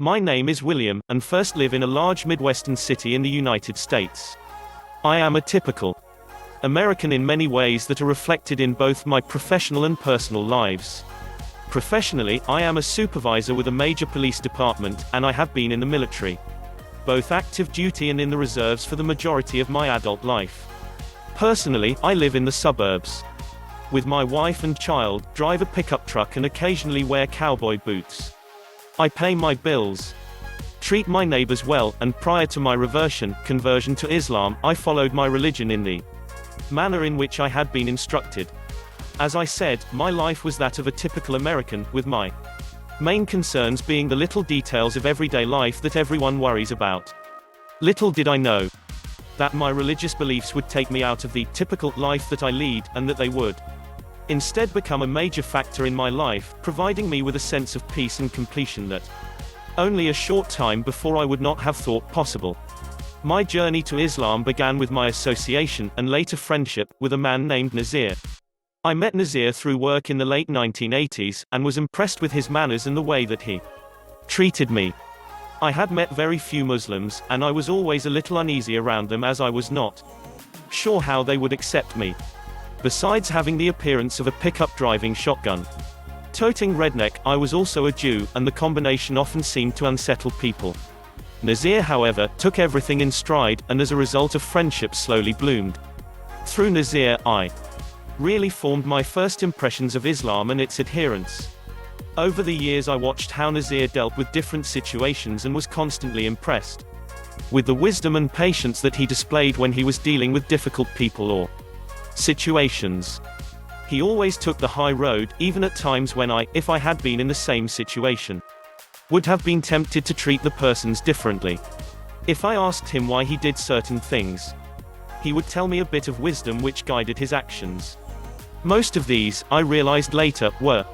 My name is William, and first live in a large Midwestern city in the United States. I am a typical American in many ways that are reflected in both my professional and personal lives. Professionally, I am a supervisor with a major police department, and I have been in the military, both active duty and in the reserves for the majority of my adult life. Personally, I live in the suburbs with my wife and child, drive a pickup truck and occasionally wear cowboy boots. I pay my bills, treat my neighbors well, and prior to my conversion to Islam, I followed my religion in the manner in which I had been instructed. As I said, my life was that of a typical American, with my main concerns being the little details of everyday life that everyone worries about. Little did I know that my religious beliefs would take me out of the typical life that I lead, and that they would instead become a major factor in my life, providing me with a sense of peace and completion that only a short time before I would not have thought possible. My journey to Islam began with my association, and later friendship, with a man named Nazir. I met Nazir through work in the late 1980s, and was impressed with his manners and the way that he treated me. I had met very few Muslims, and I was always a little uneasy around them as I was not sure how they would accept me. Besides having the appearance of a pickup driving shotgun toting redneck, I was also a Jew, and the combination often seemed to unsettle people. Nazir, however, took everything in stride, and as a result of friendship slowly bloomed. Through Nazir, I really formed my first impressions of Islam and its adherents. Over the years I watched how Nazir dealt with different situations and was constantly impressed with the wisdom and patience that he displayed when he was dealing with difficult people or situations. He always took the high road, even at times when I, if I had been in the same situation, would have been tempted to treat the persons differently. If I asked him why he did certain things, he would tell me a bit of wisdom which guided his actions. Most of these, I realized later, were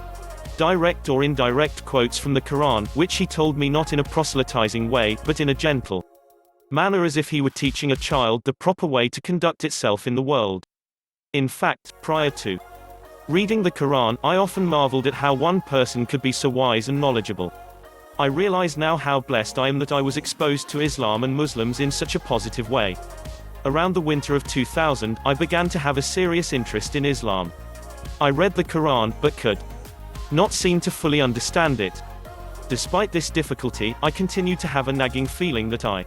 direct or indirect quotes from the Quran, which he told me not in a proselytizing way, but in a gentle manner, as if he were teaching a child the proper way to conduct itself in the world. In fact, prior to reading the Quran, I often marveled at how one person could be so wise and knowledgeable. I realize now how blessed I am that I was exposed to Islam and Muslims in such a positive way. Around the winter of 2000, I began to have a serious interest in Islam. I read the Quran, but could not seem to fully understand it. Despite this difficulty, I continued to have a nagging feeling that I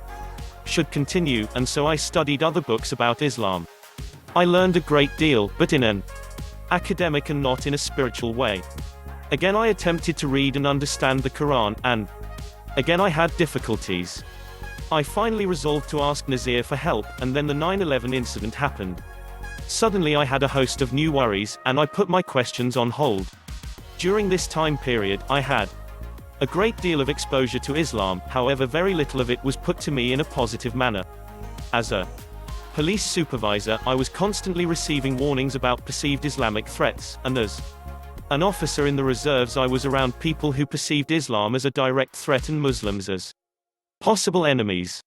should continue, and so I studied other books about Islam. I learned a great deal, but in an academic and not in a spiritual way. Again I attempted to read and understand the Quran, and again I had difficulties. I finally resolved to ask Nazir for help, and then the 9/11 incident happened. Suddenly I had a host of new worries, and I put my questions on hold. During this time period, I had a great deal of exposure to Islam, however very little of it was put to me in a positive manner. As a police supervisor, I was constantly receiving warnings about perceived Islamic threats, and as an officer in the reserves I was around people who perceived Islam as a direct threat and Muslims as possible enemies.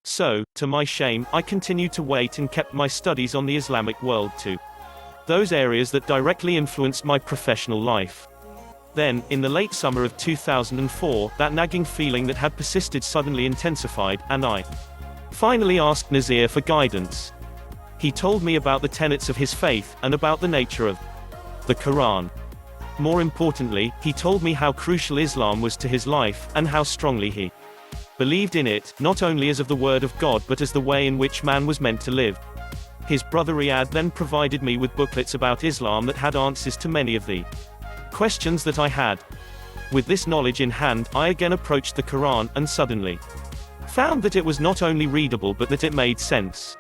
So, to my shame, I continued to wait and kept my studies on the Islamic world to those areas that directly influenced my professional life. Then, in the late summer of 2004, that nagging feeling that had persisted suddenly intensified, and I finally asked Nazir for guidance. He told me about the tenets of his faith, and about the nature of the Quran. More importantly, he told me how crucial Islam was to his life, and how strongly he believed in it, not only as of the word of God but as the way in which man was meant to live. His brother Riyad then provided me with booklets about Islam that had answers to many of the questions that I had. With this knowledge in hand, I again approached the Quran, and suddenly found that it was not only readable but that it made sense.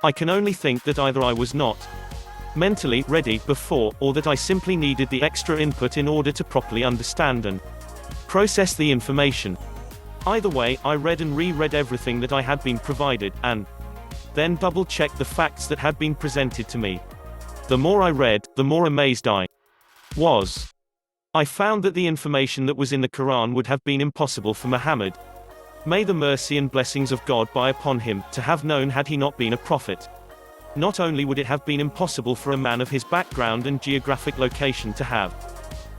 I can only think that either I was not mentally ready before, or that I simply needed the extra input in order to properly understand and process the information. Either way, I read and reread everything that I had been provided, and then double-checked the facts that had been presented to me. The more I read, the more amazed I was. I found that the information that was in the Quran would have been impossible for Muhammad, may the mercy and blessings of God be upon him, to have known had he not been a prophet. Not only would it have been impossible for a man of his background and geographic location to have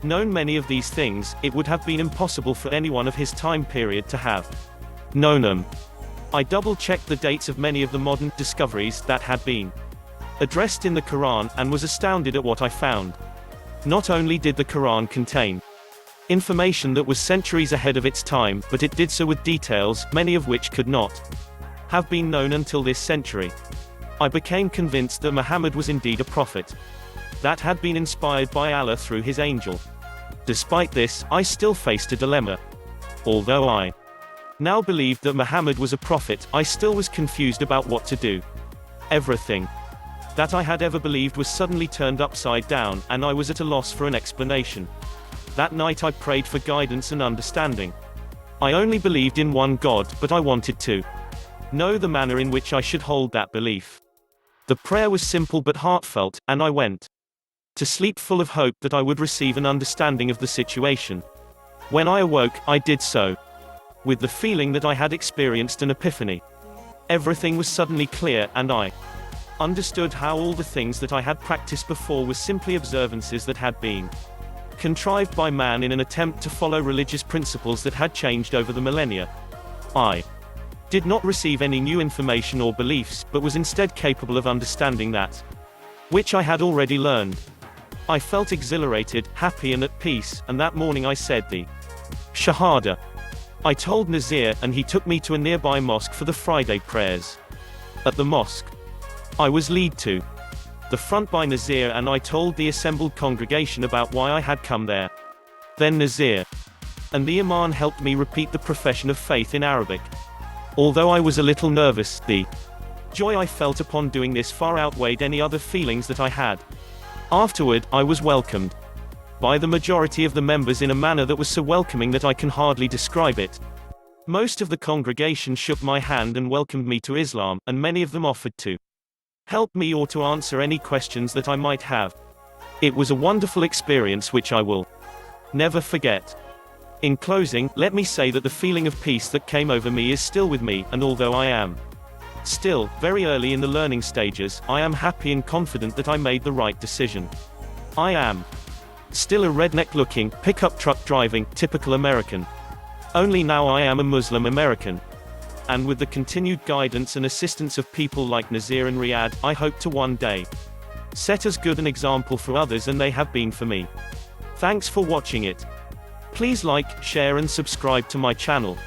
known many of these things, it would have been impossible for anyone of his time period to have known them. I double-checked the dates of many of the modern discoveries that had been addressed in the Quran, and was astounded at what I found. Not only did the Quran contain information that was centuries ahead of its time, but it did so with details, many of which could not have been known until this century. I became convinced that Muhammad was indeed a prophet that had been inspired by Allah through his angel. Despite this, I still faced a dilemma. Although I now believed that Muhammad was a prophet, I still was confused about what to do. Everything that I had ever believed was suddenly turned upside down, and I was at a loss for an explanation. That night I prayed for guidance and understanding. I only believed in one God, but I wanted to know the manner in which I should hold that belief. The prayer was simple but heartfelt, and I went to sleep full of hope that I would receive an understanding of the situation. When I awoke, I did so with the feeling that I had experienced an epiphany. Everything was suddenly clear, and I understood how all the things that I had practiced before were simply observances that had been contrived by man in an attempt to follow religious principles that had changed over the millennia. I did not receive any new information or beliefs, but was instead capable of understanding that which I had already learned. I felt exhilarated, happy and at peace, and that morning I said the Shahada. I told Nazir, and he took me to a nearby mosque for the Friday prayers. At the mosque, I was led to the front by Nazir, and I told the assembled congregation about why I had come there. Then Nazir and the Imam helped me repeat the profession of faith in Arabic. Although I was a little nervous, the joy I felt upon doing this far outweighed any other feelings that I had. Afterward, I was welcomed by the majority of the members in a manner that was so welcoming that I can hardly describe it. Most of the congregation shook my hand and welcomed me to Islam, and many of them offered to help me or to answer any questions that I might have. It was a wonderful experience which I will never forget. In closing, let me say that the feeling of peace that came over me is still with me, and although I am still very early in the learning stages, I am happy and confident that I made the right decision. I am still a redneck-looking, pickup truck driving, typical American. Only now I am a Muslim American. And with the continued guidance and assistance of people like Nazir and Riyadh, I hope to one day set as good an example for others and they have been for me. Thanks for watching it. Please like, share and subscribe to my channel.